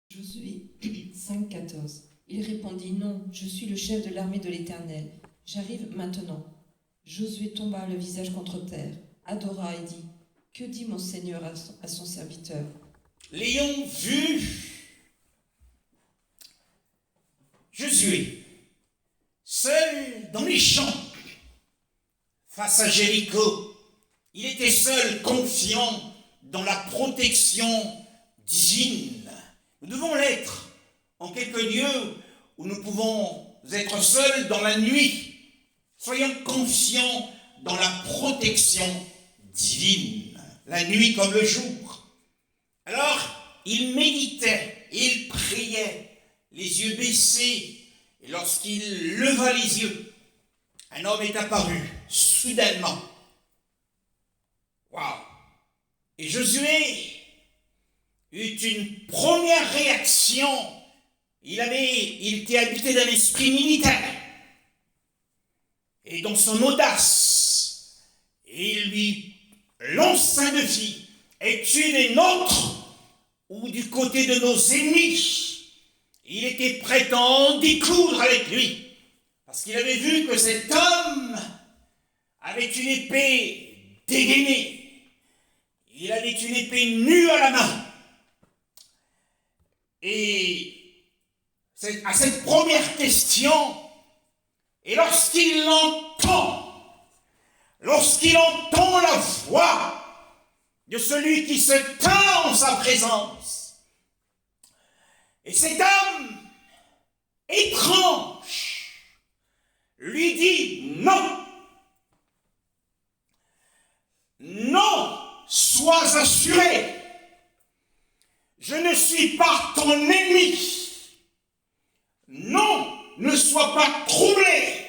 Josué 5,14. Il répondit: Non, je suis le chef de l'armée de l'Éternel. J'arrive maintenant. Josué tomba le visage contre terre, adora et dit: Que dit mon Seigneur à son serviteur? L'ayant vu, Josué, seul dans les champs, face à Jéricho, il était seul, confiant dans la protection divine. Nous devons l'être en quelques lieux où nous pouvons être seuls dans la nuit. Soyons confiants dans la protection divine, la nuit comme le jour. Alors, il méditait, il priait, les yeux baissés, et lorsqu'il leva les yeux, un homme est apparu, soudainement. Waouh! Et Josué eut une première réaction. Il était habité d'un esprit militaire. Et dans son audace, il lui lance un défi. Es-tu des nôtres ou du côté de nos ennemis? Il était prêt à en découdre avec lui. Parce qu'il avait vu que cet homme avait une épée dégainée. Il avait une épée nue à la main. Et à cette première question, et lorsqu'il entend la voix de celui qui se tint en sa présence, et cet homme étrange lui dit: non, non, sois assuré, je ne suis pas ton ennemi. Non, ne sois pas troublé.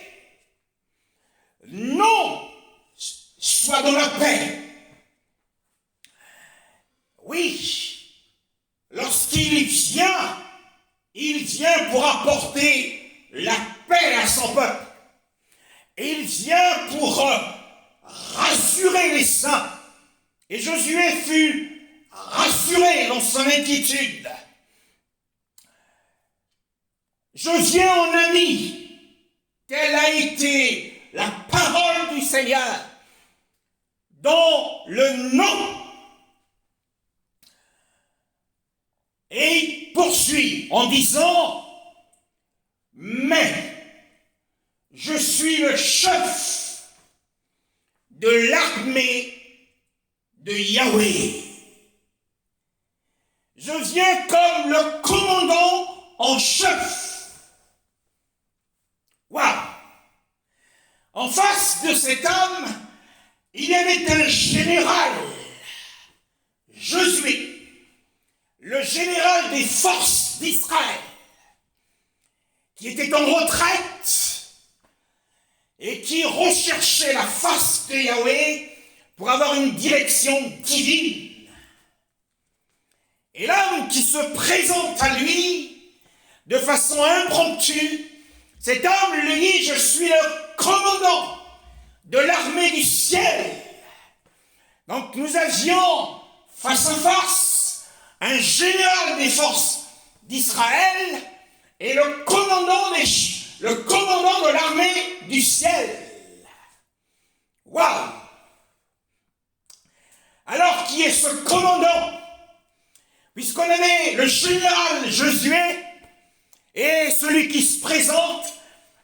Non, sois dans la paix. Oui, lorsqu'il vient pour apporter la paix à son peuple. Il vient pour rassurer les saints. Et Josué fut rassuré dans son inquiétude. Je viens en ami. Telle a été la parole du Seigneur dans le nom. Et il poursuit en disant: mais je suis le chef de l'armée de Yahweh. Je viens comme le commandant en chef. Waouh! En face de cet homme, il y avait un général, Josué, le général des forces d'Israël, qui était en retraite et qui recherchait la face de Yahweh pour avoir une direction divine. Et l'homme qui se présente à lui de façon impromptue, cet homme lui dit: je suis le commandant de l'armée du ciel. Donc nous avions face à face un général des forces d'Israël et le commandant de l'armée du ciel. Waouh! Alors qui est ce commandant? Puisqu'on avait le général Josué et celui qui se présente,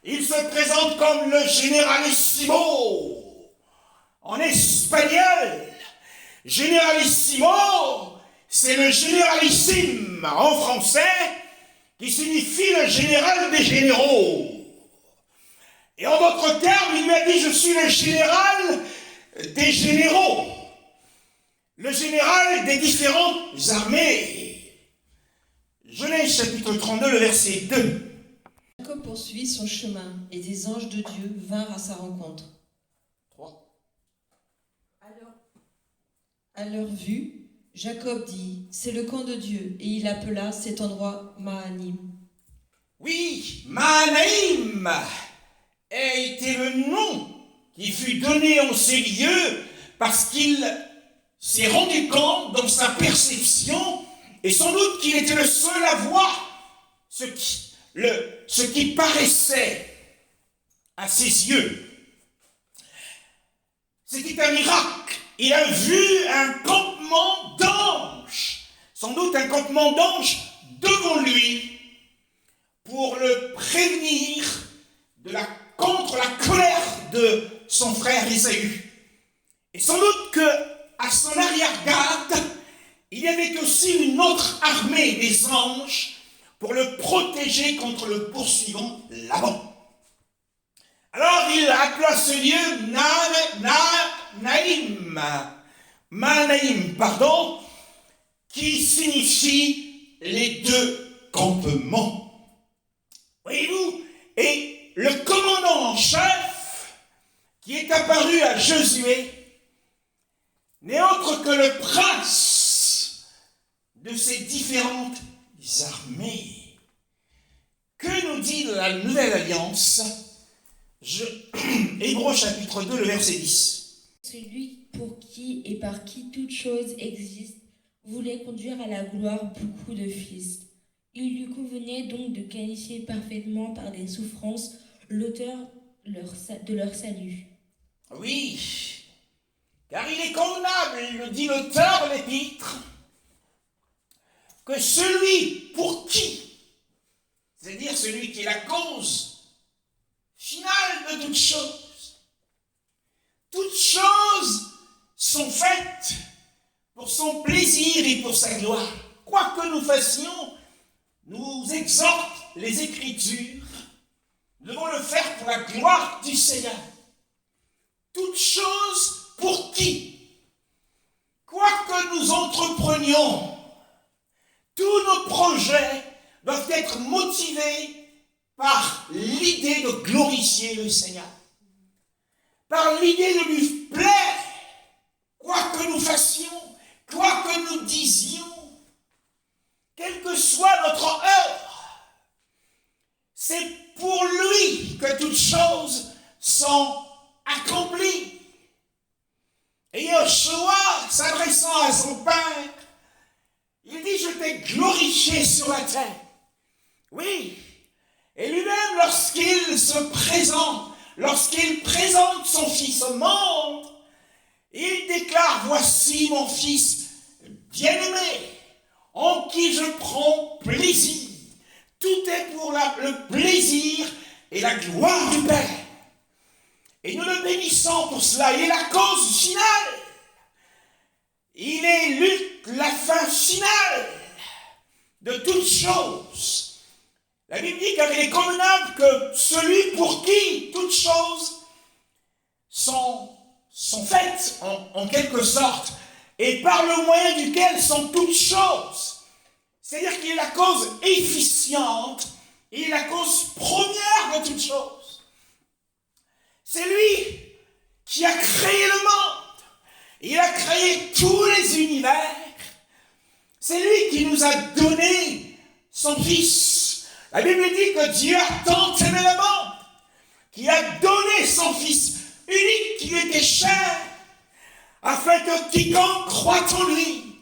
il se présente comme le généralissimo. En espagnol, généralissimo, c'est le généralissime en français, qui signifie le général des généraux. Et en d'autres termes, il lui a dit: je suis le général des généraux, le général des différentes armées. Genèse chapitre 32, le verset 2. Jacob poursuivit son chemin, et des anges de Dieu vinrent à sa rencontre. 3. À leur vue, Jacob dit: c'est le camp de Dieu, et il appela cet endroit Mahanaïm. Oui, Mahanaïm a été le nom qui fut donné en ces lieux parce qu'il s'est rendu compte dans sa perception Et sans doute qu'il était le seul à voir ce qui paraissait à ses yeux. C'était un miracle. Il a vu un campement d'anges, sans doute un campement d'anges devant lui, pour le prévenir contre la colère de son frère Ésaü. Et sans doute qu'à son arrière-garde, il y avait aussi une autre armée des anges pour le protéger contre le poursuivant Laban. Alors il appela ce lieu Mahanaïm, qui signifie les deux campements. Voyez-vous, et le commandant en chef qui est apparu à Josué n'est autre que le prince de ces différentes armées. Que nous dit la Nouvelle Alliance? Hébreux chapitre 2, le verset 10. Celui pour qui et par qui toute chose existe voulait conduire à la gloire beaucoup de fils. Il lui convenait donc de qualifier parfaitement par des souffrances l'auteur de leur salut. Oui, car il est convenable, le dit l'auteur de l'épître, que celui pour qui, c'est-à-dire celui qui est la cause finale de toutes choses sont faites pour son plaisir et pour sa gloire. Quoi que nous fassions, nous exhortent les Écritures, nous devons le faire pour la gloire du Seigneur. Toutes choses pour qui? Quoi que nous entreprenions, tous nos projets doivent être motivés par l'idée de glorifier le Seigneur, par l'idée de lui plaire, quoi que nous fassions, quoi que nous disions, quelle que soit notre œuvre, c'est pour lui que toutes choses sont accomplies. Et Yoshua, s'adressant à son père, il dit: je t'ai glorifié sur la terre. Oui. Et lui-même, lorsqu'il présente son fils au monde, il déclare: voici mon fils bien-aimé, en qui je prends plaisir. Tout est pour le plaisir et la gloire du Père. Et nous le bénissons pour cela. Il est la cause finale. Il est la fin finale de toutes choses. La Bible dit qu'il est convenable que celui pour qui toutes choses sont faites en quelque sorte, et par le moyen duquel sont toutes choses. C'est-à-dire qu'il est la cause efficiente, il est la cause première de toutes choses. C'est lui qui a créé le monde. Il a créé tous les univers. C'est lui qui nous a donné son Fils. La Bible dit que Dieu a tant aimé le monde qu'il a donné son Fils unique qui était cher, afin que quiconque croit en lui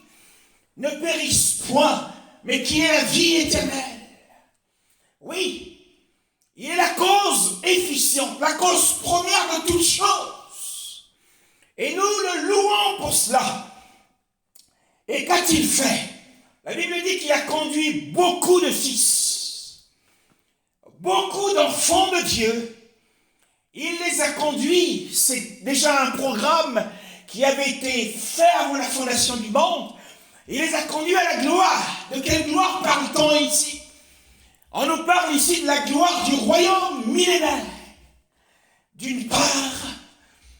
ne périsse point, mais qu'il ait la vie éternelle. Oui, il est la cause efficiente, la cause première de toutes choses. Et nous le louons pour cela. Et qu'a-t-il fait? La Bible dit qu'il a conduit beaucoup de fils, beaucoup d'enfants de Dieu. Il les a conduits, c'est déjà un programme qui avait été fait avant la fondation du monde. Il les a conduits à la gloire. De quelle gloire parle-t-on ici? On nous parle ici de la gloire du royaume millénaire, d'une part,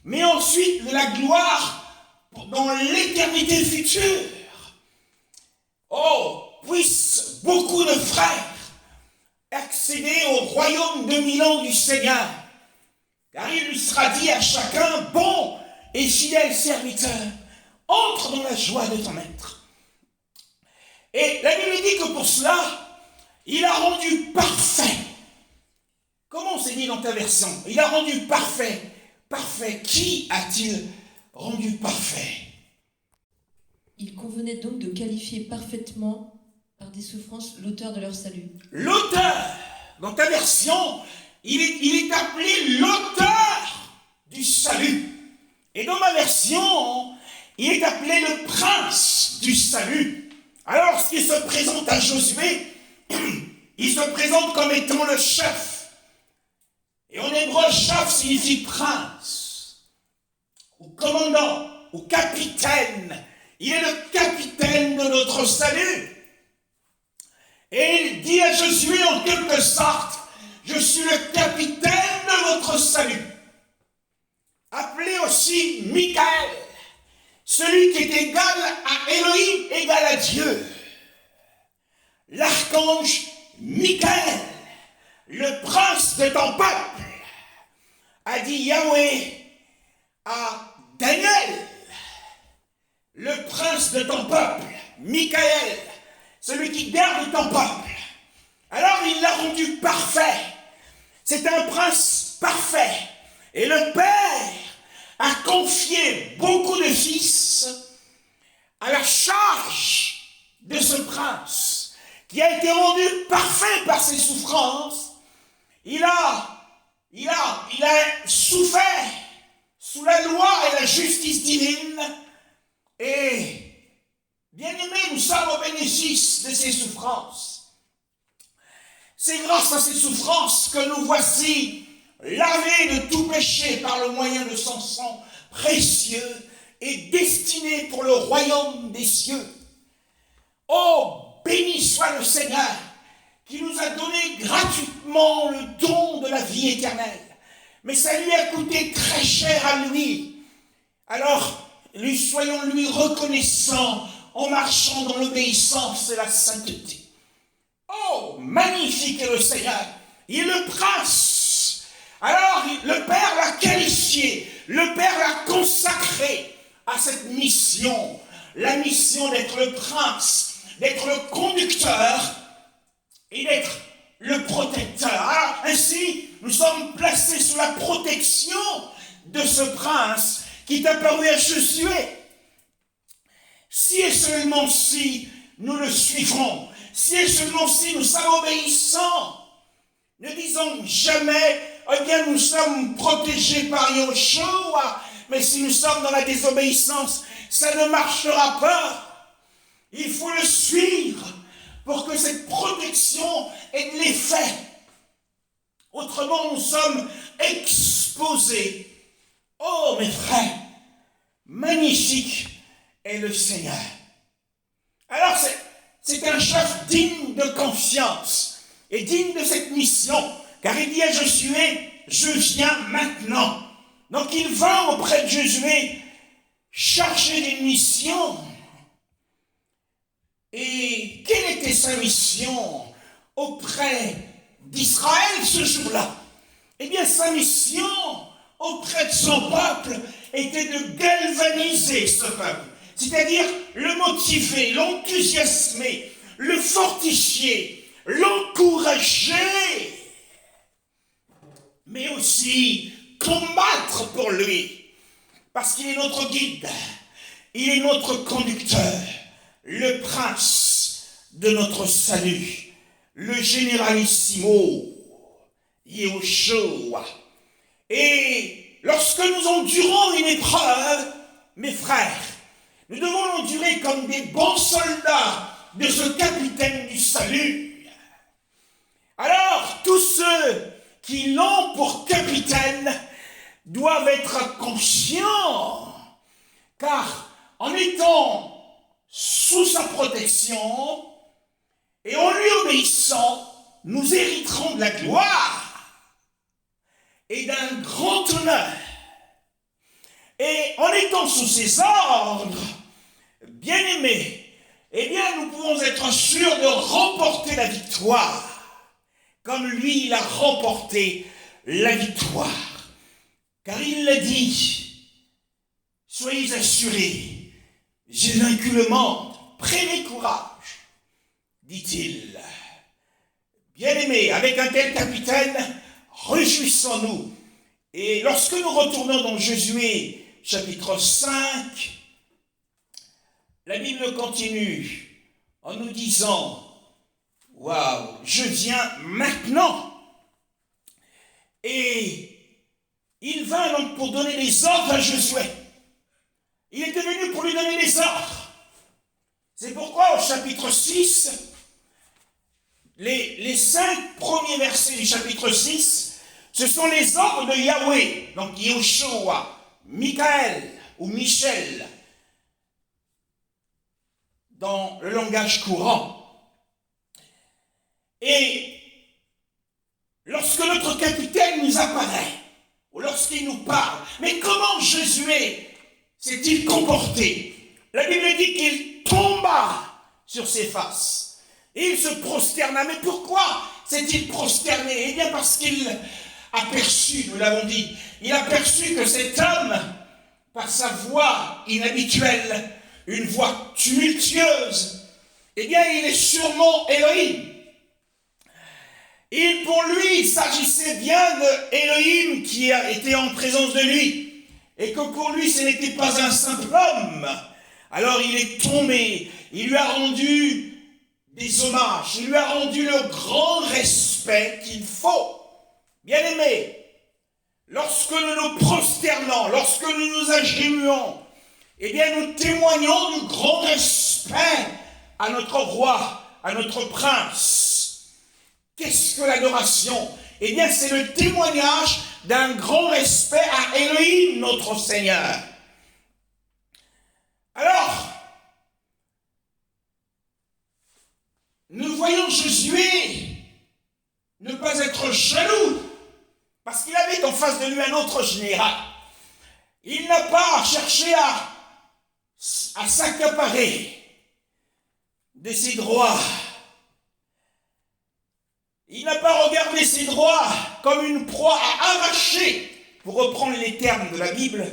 mais ensuite de la gloire dans l'éternité future. Oh, puissent beaucoup de frères accéder au royaume de 1000 ans du Seigneur, car il lui sera dit à chacun: bon et fidèle serviteur, entre dans la joie de ton maître. Et la Bible dit que pour cela, il a rendu parfait. Comment c'est dit dans ta version? Il a rendu parfait. Parfait. Qui a-t-il rendu parfait? Il convenait donc de qualifier parfaitement par des souffrances l'auteur de leur salut. L'auteur, dans ta version, il est appelé l'auteur du salut. Et dans ma version, il est appelé le prince du salut. Alors, lorsqu'il se présente à Josué, il se présente comme étant le chef. Et en hébreu, chef signifie prince, ou commandant, ou capitaine. Il est le capitaine de notre salut. Et il dit à Josué en quelque sorte, je suis le capitaine de votre salut. Appelé aussi Michael, celui qui est égal à Elohim, égal à Dieu. L'archange Michael, le prince de ton peuple, a dit Yahweh à Daniel, le prince de ton peuple, Michael, celui qui garde ton peuple. Alors il l'a rendu parfait. C'est un prince parfait. Et le Père a confié beaucoup de fils à la charge de ce prince qui a été rendu parfait par ses souffrances. Il a souffert sous la loi et la justice divine. Et bien-aimés, nous sommes au bénéfice de ces souffrances. C'est grâce à ces souffrances que nous voici lavés de tout péché par le moyen de son sang précieux et destinés pour le royaume des cieux. Oh, béni soit le Seigneur qui nous a donné gratuitement le don de la vie éternelle. Mais ça lui a coûté très cher à lui. Alors, soyons-lui reconnaissants en marchant dans l'obéissance et la sainteté. Oh, magnifique est le Seigneur. Il est le prince. Alors, le Père l'a qualifié, le Père l'a consacré à cette mission. La mission d'être le prince, d'être le conducteur et d'être le protecteur. Alors, ainsi, nous sommes placés sous la protection de ce prince qui est apparu à Josué. Si et seulement si nous le suivrons, si et seulement si nous sommes obéissants, ne disons jamais, eh bien nous sommes protégés par Yahushua, mais si nous sommes dans la désobéissance, ça ne marchera pas. Il faut le suivre pour que cette protection ait de l'effet. Autrement, nous sommes exposés. Oh mes frères, magnifique est le Seigneur. Alors c'est un chef digne de confiance et digne de cette mission, car il dit à Josué, je viens maintenant. Donc il va auprès de Josué chercher des missions. Et quelle était sa mission auprès d'Israël ce jour-là? Eh bien sa mission auprès de son peuple était de galvaniser ce peuple. C'est-à-dire le motiver, l'enthousiasmer, le fortifier, l'encourager, mais aussi combattre pour lui, parce qu'il est notre guide, il est notre conducteur, le prince de notre salut, le généralissimo, Yahushua. Et lorsque nous endurons une épreuve, mes frères, nous devons l'endurer comme des bons soldats de ce capitaine du salut. Alors, tous ceux qui l'ont pour capitaine doivent être conscients, car en étant sous sa protection et en lui obéissant, nous hériterons de la gloire et d'un grand honneur. Et en étant sous ses ordres, bien-aimés, eh bien nous pouvons être sûrs de remporter la victoire, comme lui il a remporté la victoire. Car il l'a dit, soyez assurés, j'ai vaincu le monde, prenez courage, dit-il. Bien-aimés, avec un tel capitaine, réjouissons-nous. Et lorsque nous retournons dans Josué, chapitre 5, la Bible continue en nous disant, Waouh, je viens maintenant. Et il vint donc pour donner les ordres à Josué. Il était venu pour lui donner les ordres. C'est pourquoi au chapitre 6, les 5 premiers versets du chapitre 6, ce sont les ordres de Yahweh, donc Yoshua, Michael ou Michel, dans le langage courant. Et lorsque notre capitaine nous apparaît, ou lorsqu'il nous parle, mais comment Josué s'est-il comporté? La Bible dit qu'il tomba sur ses faces. Et il se prosterna. Mais pourquoi s'est-il prosterné? Eh bien parce qu'il aperçut, nous l'avons dit, il aperçut que cet homme, par sa voix inhabituelle, une voix tumultueuse, eh bien il est sûrement Elohim. Et pour lui, il s'agissait bien de Elohim qui était en présence de lui. Et que pour lui, ce n'était pas un simple homme. Alors il est tombé, il lui a rendu des hommages, il lui a rendu le grand respect qu'il faut. Bien-aimés, lorsque nous nous prosternons, lorsque nous nous agenouillons, eh bien nous témoignons du grand respect à notre roi, à notre prince. Qu'est-ce que l'adoration? Eh bien c'est le témoignage d'un grand respect à Elohim, notre Seigneur. Alors, nous voyons Josué ne pas être jaloux, parce qu'il avait en face de lui un autre général. Il n'a pas cherché à s'accaparer de ses droits. Il n'a pas regardé ses droits comme une proie à arracher, pour reprendre les termes de la Bible,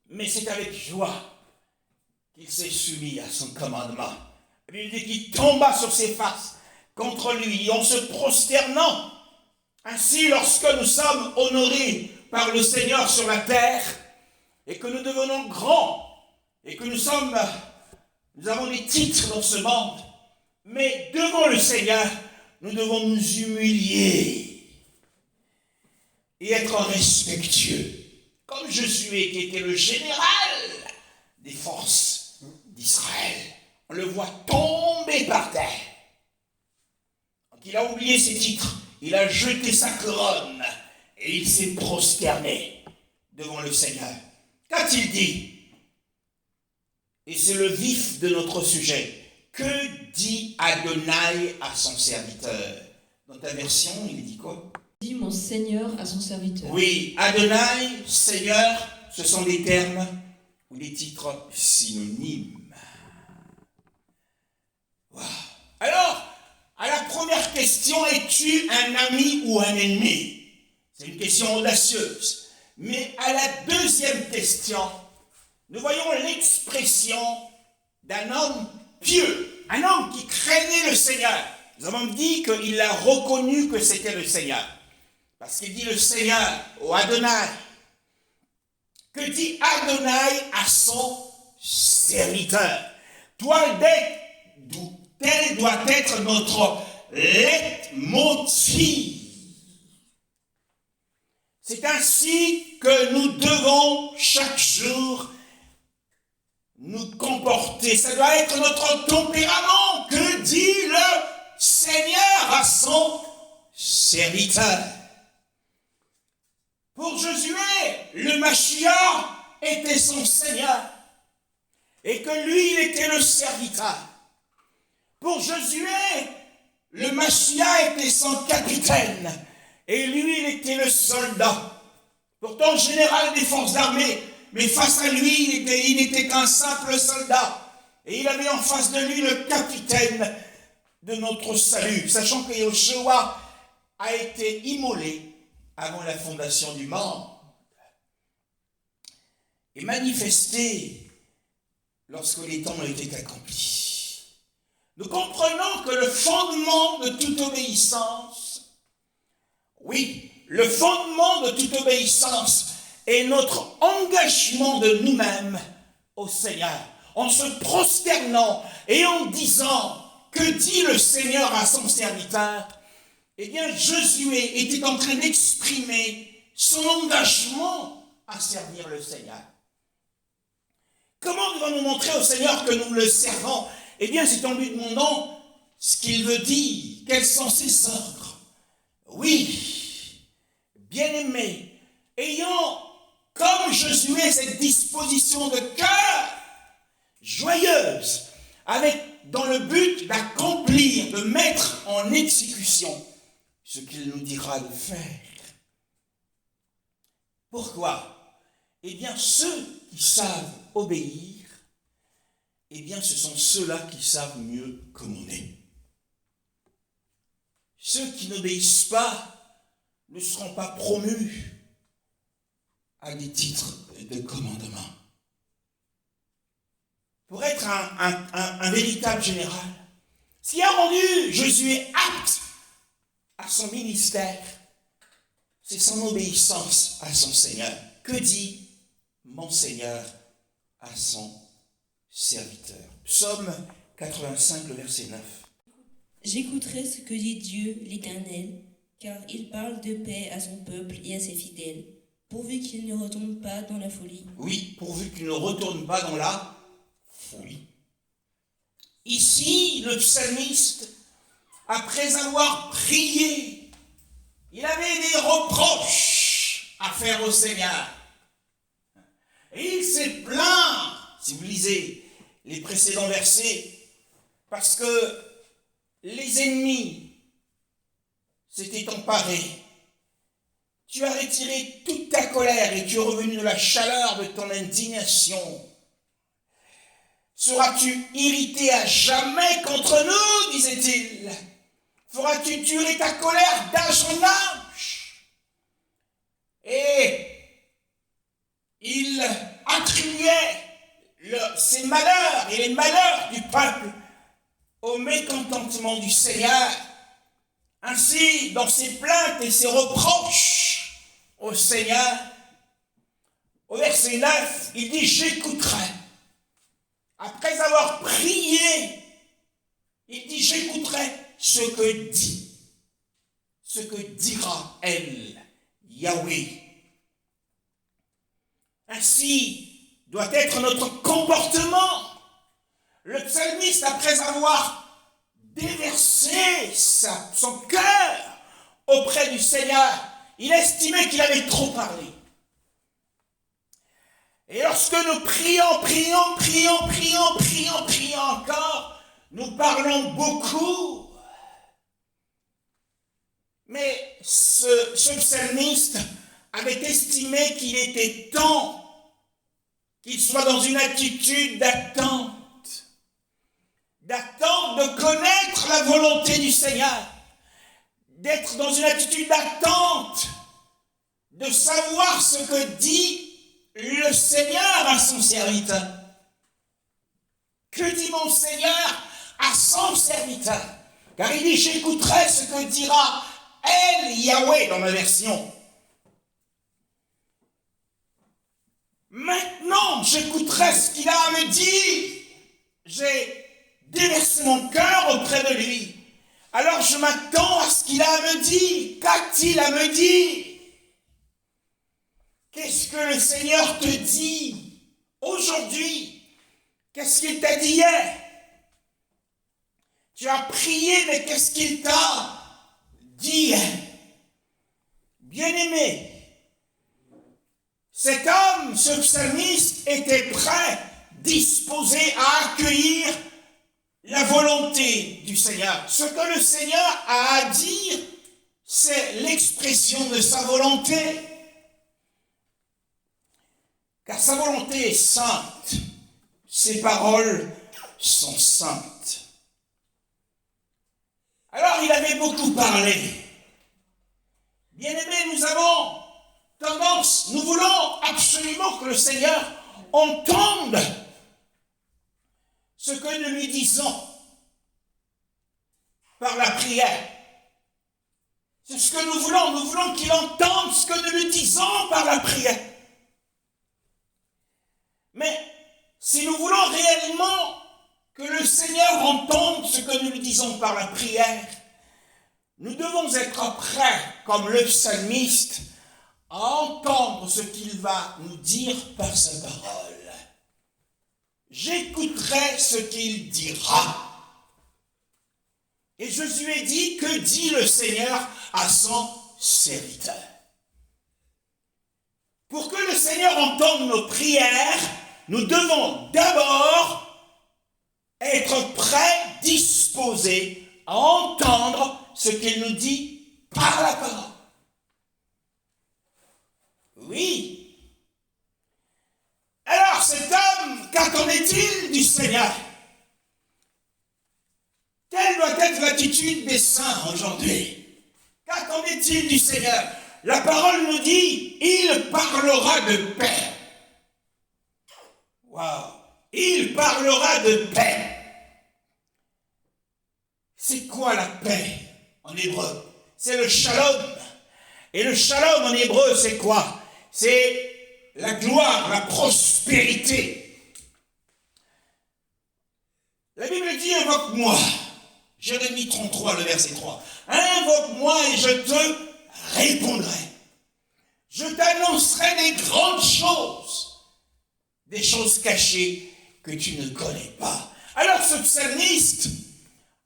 mais c'est avec joie qu'il s'est soumis à son commandement. Il dit qu'il tomba sur ses faces contre lui en se prosternant. Ainsi, lorsque nous sommes honorés par le Seigneur sur la terre et que nous devenons grands et que nous avons des titres dans ce monde, mais devant le Seigneur, nous devons nous humilier et être respectueux. Comme Josué, qui était le général des forces d'Israël. On le voit tomber par terre. Donc il a oublié ses titres. Il a jeté sa couronne et il s'est prosterné devant le Seigneur. Qu'a-t-il dit? Et c'est le vif de notre sujet. Que dit Adonai à son serviteur? Dans ta version, il dit quoi? Dit mon Seigneur à son serviteur. Oui, Adonai, Seigneur, ce sont des termes ou des titres synonymes. Wow. Alors, à la première question, es-tu un ami ou un ennemi? C'est une question audacieuse. Mais à la deuxième question, nous voyons l'expression d'un homme pieux, un homme qui craignait le Seigneur. Nous avons dit qu'il a reconnu que c'était le Seigneur. Parce qu'il dit le Seigneur au Adonai. Que dit Adonai à son serviteur? Tel doit être notre leitmotiv. C'est ainsi que nous devons chaque jour nous comporter. Ça doit être notre tempérament. Que dit le Seigneur à son serviteur? Pour Josué, le Mashiach était son Seigneur et que lui, il était le serviteur. Pour Josué, le Mashiach était son capitaine et lui, il était le soldat. Pourtant, général des forces armées, mais face à lui, il n'était qu'un simple soldat. Et il avait en face de lui le capitaine de notre salut, sachant que Yoshua a été immolé avant la fondation du monde et manifesté lorsque les temps ont été accomplis. Nous comprenons que le fondement de toute obéissance, oui, le fondement de toute obéissance est notre engagement de nous-mêmes au Seigneur, en se prosternant et en disant que dit le Seigneur à son serviteur? Eh bien, Josué était en train d'exprimer son engagement à servir le Seigneur. Comment devons-nous montrer au Seigneur que nous le servons? Eh bien, c'est en lui demandant ce qu'il veut dire, quels sont ses ordres. Oui, bien-aimé, ayant comme Josué cette disposition de cœur joyeuse, avec dans le but d'accomplir, de mettre en exécution ce qu'il nous dira de faire. Pourquoi? Eh bien, ceux qui savent obéir, eh bien, ce sont ceux-là qui savent mieux commander. Ceux qui n'obéissent pas ne seront pas promus à des titres de commandement. Pour être un véritable général, ce qui a rendu Josué apte à son ministère, c'est son obéissance à son Seigneur. Que dit mon Seigneur à son serviteur? Psaume 85, le verset 9. J'écouterai ce que dit Dieu, l'Éternel, car il parle de paix à son peuple et à ses fidèles, pourvu qu'il ne retombe pas dans la folie. Oui, pourvu qu'il ne retourne pas dans la folie. Ici, le psalmiste, après avoir prié, il avait des reproches à faire au Seigneur. Et il s'est plaint, si vous lisez les précédents versets, parce que les ennemis s'étaient emparés. Tu as retiré toute ta colère et tu es revenu de la chaleur de ton indignation. Seras-tu irrité à jamais contre nous, disait-il? Feras-tu durer ta colère d'âge en âge? Et il attribuait ses malheurs et les malheurs du peuple au mécontentement du Seigneur. Ainsi, dans ses plaintes et ses reproches au Seigneur, au verset 9, il dit « J'écouterai ». Après avoir prié, il dit « J'écouterai ce que dira elle, Yahweh ». Ainsi doit être notre comportement. Le psalmiste, après avoir déversé son cœur auprès du Seigneur, il estimait qu'il avait trop parlé. Et lorsque nous prions encore, nous parlons beaucoup. Mais ce psalmiste avait estimé qu'il était temps qu'il soit dans une attitude d'attente de connaître la volonté du Seigneur, d'être dans une attitude d'attente, de savoir ce que dit le Seigneur à son serviteur. Que dit mon Seigneur à son serviteur? Car il dit, j'écouterai ce que dira El Yahweh dans ma version. Maintenant, j'écouterai ce qu'il a à me dire. J'ai déversé mon cœur auprès de lui. Alors je m'attends à ce qu'il a à me dire. Qu'a-t-il à me dire? Qu'est-ce que le Seigneur te dit aujourd'hui? Qu'est-ce qu'il t'a dit hier? Tu as prié, mais qu'est-ce qu'il t'a dit? Bien-aimé, cet homme, ce psalmiste, était prêt, disposé à accueillir la volonté du Seigneur. Ce que le Seigneur a à dire, c'est l'expression de sa volonté. Car sa volonté est sainte. Ses paroles sont saintes. Alors il avait beaucoup parlé. Bien-aimés, nous avons tendance, nous voulons absolument que le Seigneur entende ce que nous lui disons par la prière. C'est ce que nous voulons qu'il entende ce que nous lui disons par la prière. Mais si nous voulons réellement que le Seigneur entende ce que nous lui disons par la prière, nous devons être prêts, comme le psalmiste, à entendre ce qu'il va nous dire par sa parole. J'écouterai ce qu'il dira. Et Josué dit, que dit le Seigneur à son serviteur? Pour que le Seigneur entende nos prières, nous devons d'abord être prêts, disposés à entendre ce qu'il nous dit par la parole. Oui. Alors cet homme, qu'attendait-il du Seigneur? Quelle doit être l'attitude des saints aujourd'hui? Qu'attendait-il du Seigneur? La parole nous dit, il parlera de paix. Waouh! Il parlera de paix. C'est quoi la paix en hébreu? C'est le shalom. Et le shalom en hébreu, c'est quoi? C'est la gloire, la prospérité. La Bible dit, invoque-moi. Jérémie 33, le verset 3. Invoque-moi et je te répondrai. Je t'annoncerai des grandes choses, des choses cachées que tu ne connais pas. Alors ce psalmiste,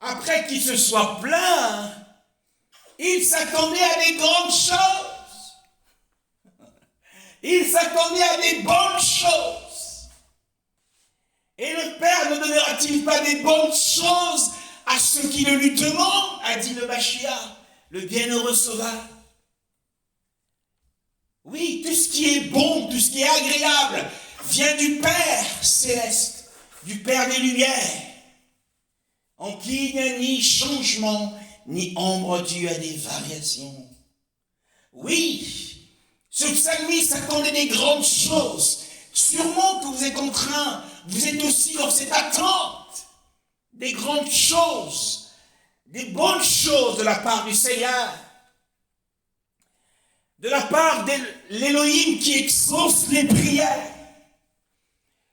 après qu'il se soit plaint, il s'attendait à des grandes choses. Il s'attendait à des bonnes choses. Et le Père ne donnera-t-il pas des bonnes choses à ceux qui le lui demandent, a dit le Mashiach, le bienheureux sauveur. Oui, tout ce qui est bon, tout ce qui est agréable, vient du Père céleste, du Père des Lumières, en qui il n'y a ni changement, ni ombre due à des variations. Oui, ce psalmiste attendait des grandes choses. Sûrement que vous êtes aussi dans cette attente. Des grandes choses, des bonnes choses de la part du Seigneur, de la part de l'Élohim qui exauce les prières.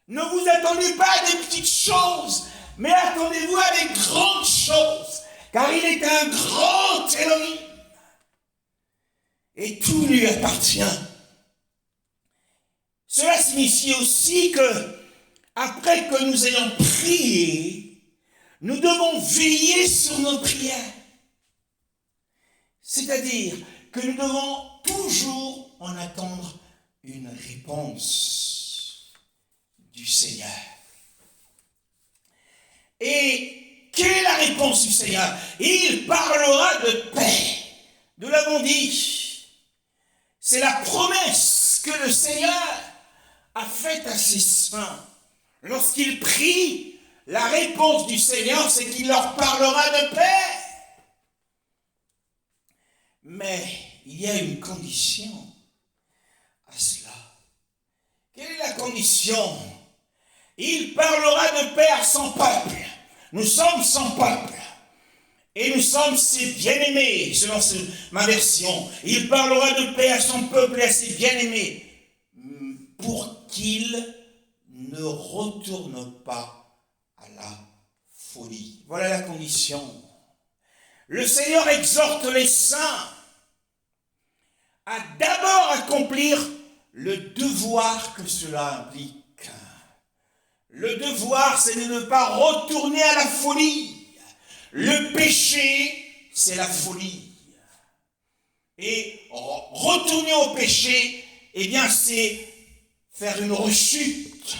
Ne vous attendez pas à des petites choses, mais attendez-vous à des grandes choses, car il est un grand Élohim. Et tout lui appartient. Cela signifie aussi que, après que nous ayons prié, nous devons veiller sur nos prières. C'est-à-dire que nous devons toujours en attendre une réponse du Seigneur. Et quelle est la réponse du Seigneur? Il parlera de paix. Nous l'avons dit. C'est la promesse que le Seigneur a faite à ses saints. Lorsqu'ils prient, la réponse du Seigneur, c'est qu'il leur parlera de paix. Mais il y a une condition à cela. Quelle est la condition? Il parlera de paix à son peuple. Nous sommes son peuple. Et nous sommes ses bien-aimés, selon ma version. Il parlera de paix à son peuple et à ses bien-aimés, pour qu'ils ne retournent pas à la folie. Voilà la condition. Le Seigneur exhorte les saints à d'abord accomplir le devoir que cela implique. Le devoir, c'est de ne pas retourner à la folie. Le péché, c'est la folie. Et retourner au péché, eh bien, c'est faire une rechute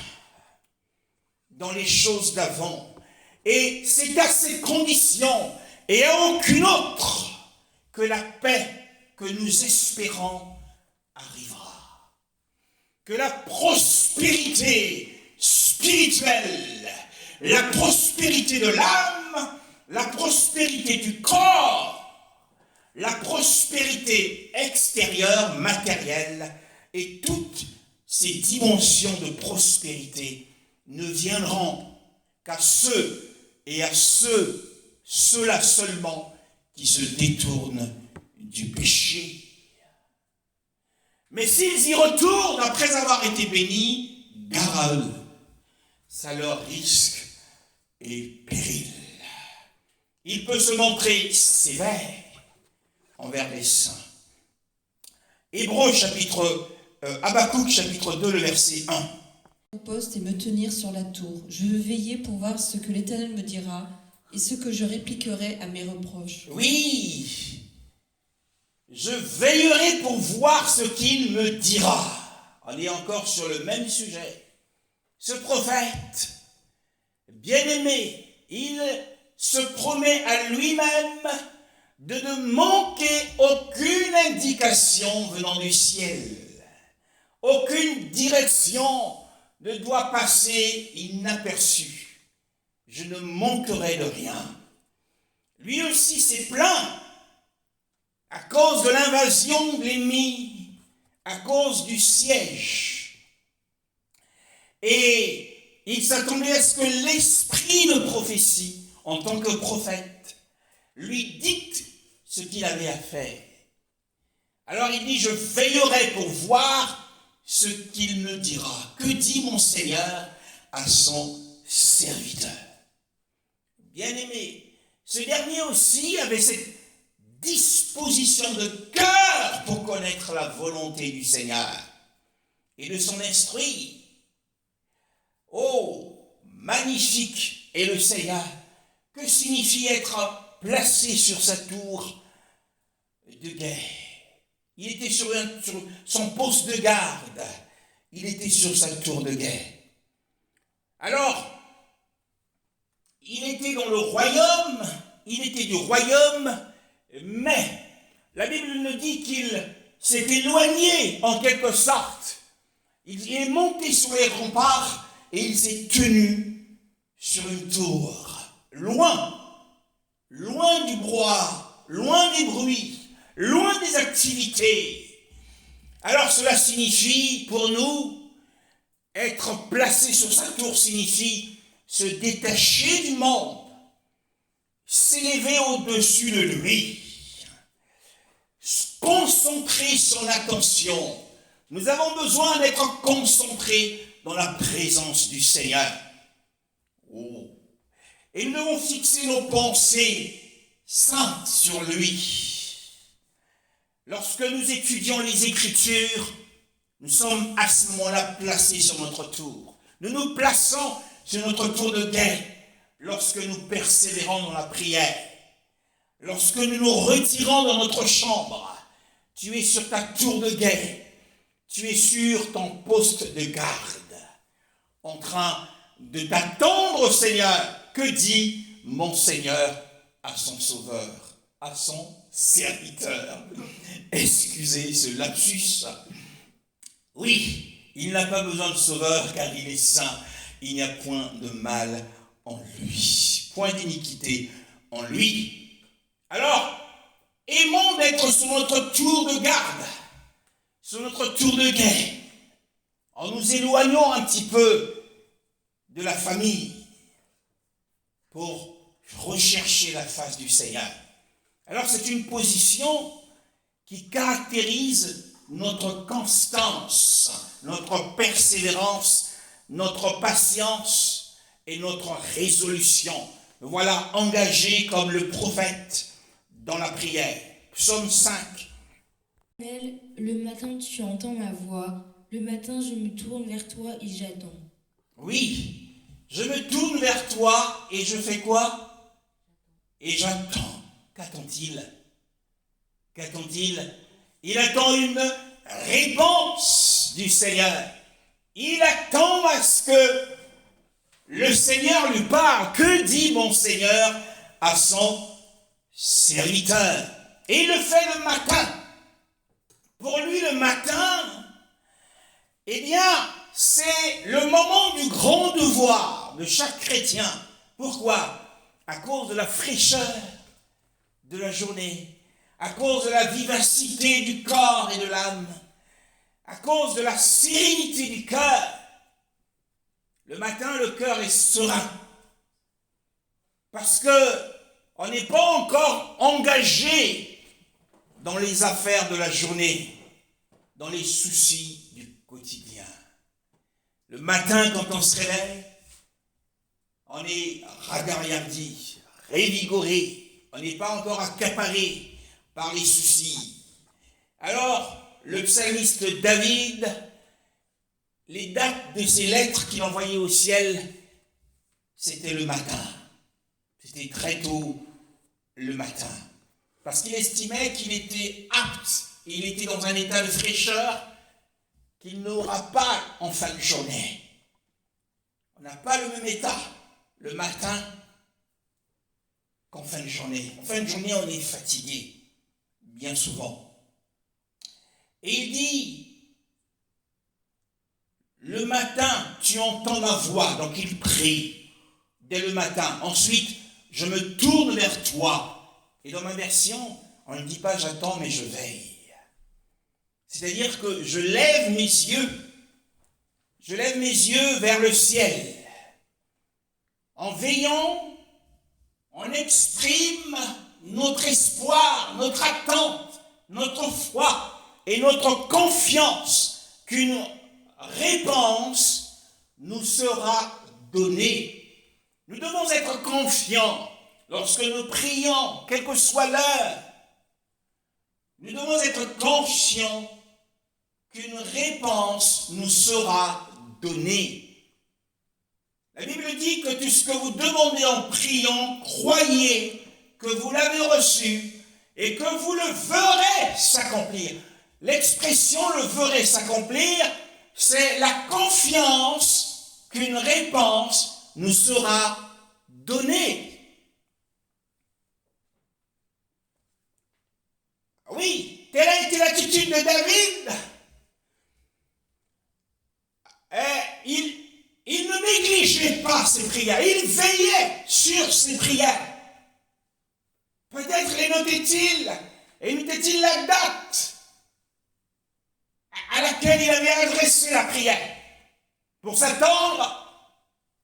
dans les choses d'avant. Et c'est à ces conditions, et à aucune autre, que la paix que nous espérons arrivera. Que la prospérité spirituelle, la prospérité de l'âme, la prospérité du corps, la prospérité extérieure, matérielle, et toutes ces dimensions de prospérité ne viendront qu'à ceux et à ceux-là seulement qui se détournent du péché. Mais s'ils y retournent après avoir été bénis, gare à eux, ça leur risque et péril. il peut se montrer sévère envers les saints. Habakkuk chapitre 2, le verset 1. Mon poste et me tenir sur la tour. Je veux veiller pour voir ce que l'Éternel me dira et ce que je répliquerai à mes reproches. Oui, je veillerai pour voir ce qu'il me dira. On est encore sur le même sujet. Ce prophète, bien-aimé, il se promet à lui-même de ne manquer aucune indication venant du ciel. Aucune direction ne doit passer inaperçue. Je ne manquerai de rien. Lui aussi s'est plaint à cause de l'invasion de l'ennemi, à cause du siège. Et il s'attendait à ce que l'esprit de prophétie, en tant que prophète, lui dicte ce qu'il avait à faire. Alors il dit, je veillerai pour voir ce qu'il me dira. Que dit mon Seigneur à son serviteur? Bien-aimé, ce dernier aussi avait cette disposition de cœur pour connaître la volonté du Seigneur et de son esprit. Oh, magnifique est le Seigneur! Que signifie être placé sur sa tour de guet? Il était sur son poste de garde. Il était sur sa tour de guet. Alors, il était dans le royaume, il était du royaume, mais la Bible nous dit qu'il s'est éloigné en quelque sorte. Il est monté sur les remparts et il s'est tenu sur une tour, loin du brouhaha, loin des bruits, loin des activités. Alors cela signifie pour nous, être placé sur sa tour signifie se détacher du monde, s'élever au-dessus de lui, concentrer son attention. Nous avons besoin d'être concentrés dans la présence du Seigneur. Oh. Et nous devons fixer nos pensées saintes sur lui. Lorsque nous étudions les Écritures, nous sommes à ce moment-là placés sur notre tour. Nous nous plaçons sur notre tour de guet lorsque nous persévérons dans la prière. Lorsque nous nous retirons dans notre chambre, tu es sur ta tour de guet. Tu es sur ton poste de garde, en train de t'attendre au Seigneur. Que dit mon Seigneur à son sauveur, à son serviteur? Excusez ce lapsus. Oui, il n'a pas besoin de sauveur car il est saint. Il n'y a point de mal en lui, point d'iniquité en lui. Alors, aimons d'être sur notre tour de garde, sur notre tour de guet, en nous éloignant un petit peu de la famille pour rechercher la face du Seigneur. Alors c'est une position qui caractérise notre constance, notre persévérance, notre patience et notre résolution. Nous voilà engagés comme le prophète dans la prière. Psaume 5. Le matin, tu entends ma voix. Le matin, je me tourne vers toi et j'attends. Oui, je me tourne vers toi et je fais quoi? Et j'attends. Qu'attend-il? Qu'attend-il? Il attend une réponse du Seigneur. Il attend à ce que le Seigneur lui parle. Que dit mon Seigneur à son serviteur? Et il le fait le matin. Pour lui, le matin, eh bien, c'est le moment du grand devoir de chaque chrétien. Pourquoi? À cause de la fraîcheur de la journée, à cause de la vivacité du corps et de l'âme, à cause de la sérénité du cœur. Le matin, le cœur est serein. Parce que on n'est pas encore engagé dans les affaires de la journée, dans les soucis du quotidien. Le matin, quand on se réveille, on est ragariardi, révigoré, on n'est pas encore accaparé par les soucis. Alors, le psalmiste David, les dates de ses lettres qu'il envoyait au ciel, c'était le matin. C'était très tôt le matin. Parce qu'il estimait qu'il était apte, il était dans un état de fraîcheur qu'il n'aura pas en fin de journée. On n'a pas le même état le matin qu'en fin de journée. En fin de journée, on est fatigué, bien souvent. Et il dit, le matin, tu entends ma voix, donc il prie dès le matin. Ensuite, je me tourne vers toi. Et dans ma version, on ne dit pas j'attends, mais je veille. C'est-à-dire que je lève mes yeux vers le ciel. En veillant, on exprime notre espoir, notre attente, notre foi et notre confiance qu'une réponse nous sera donnée. Nous devons être confiants lorsque nous prions, quelle que soit l'heure. Nous devons être conscients qu'une réponse nous sera donnée. La Bible dit que tout ce que vous demandez en priant, croyez que vous l'avez reçu et que vous le verrez s'accomplir. L'expression « le verrez s'accomplir », c'est la confiance qu'une réponse nous sera donnée. Oui, telle a été l'attitude de David. Il ne négligeait pas ses prières, il veillait sur ses prières. Peut-être les notait-il, et notait-il la date à laquelle il avait adressé la prière, pour s'attendre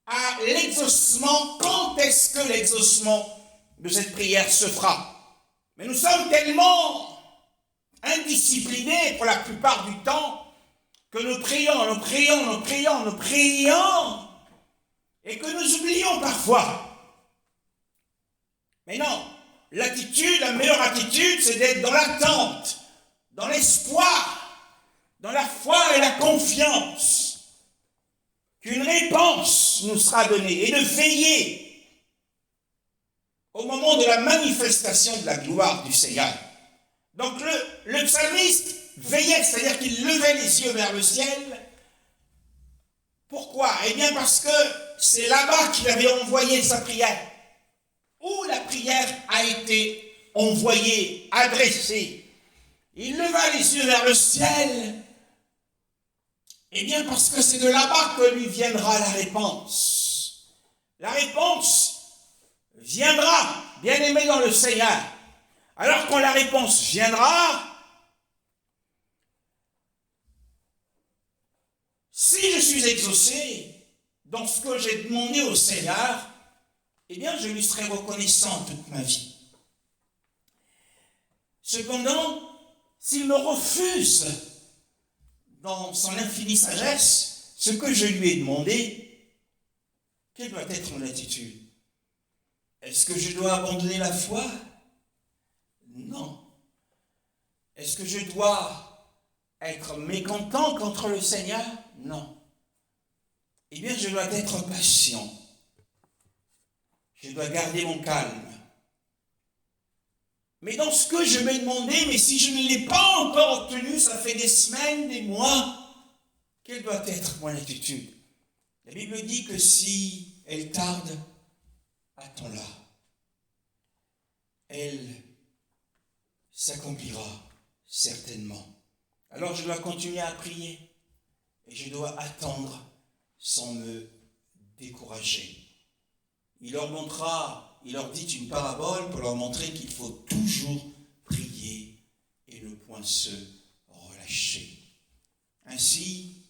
à l'exaucement. Quand est-ce que l'exaucement de cette prière se fera? Mais nous sommes tellement indisciplinés pour la plupart du temps que nous prions, et que nous oublions parfois. Mais non, la meilleure attitude, c'est d'être dans l'attente, dans l'espoir, dans la foi et la confiance qu'une réponse nous sera donnée, et de veiller au moment de la manifestation de la gloire du Seigneur. Donc le psalmiste veillait, c'est-à-dire qu'il levait les yeux vers le ciel. Pourquoi? Eh bien parce que c'est là-bas qu'il avait envoyé sa prière. Où la prière a été envoyée, adressée. Il leva les yeux vers le ciel. Eh bien parce que c'est de là-bas que lui viendra la réponse. La réponse viendra, bien-aimé dans le Seigneur. Alors quand la réponse viendra, si je suis exaucé dans ce que j'ai demandé au Seigneur, eh bien je lui serai reconnaissant toute ma vie. Cependant, s'il me refuse dans son infinie sagesse ce que je lui ai demandé, quelle doit être mon attitude? Est-ce que je dois abandonner la foi? Non. Est-ce que je dois être mécontent contre le Seigneur? Non. Eh bien, je dois être patient. Je dois garder mon calme. Mais dans ce que je m'ai demandé, mais si je ne l'ai pas encore obtenu, ça fait des semaines, des mois, quelle doit être mon attitude? La Bible dit que si elle tarde, attends-la. Elle s'accomplira certainement. Alors je dois continuer à prier et je dois attendre sans me décourager. Il leur dit une parabole pour leur montrer qu'il faut toujours prier et ne point se relâcher. Ainsi,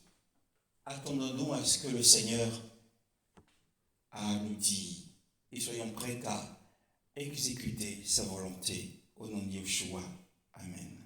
attendons-nous à ce que le Seigneur a nous dit et soyons prêts à exécuter sa volonté au nom de Yeshua. Amen.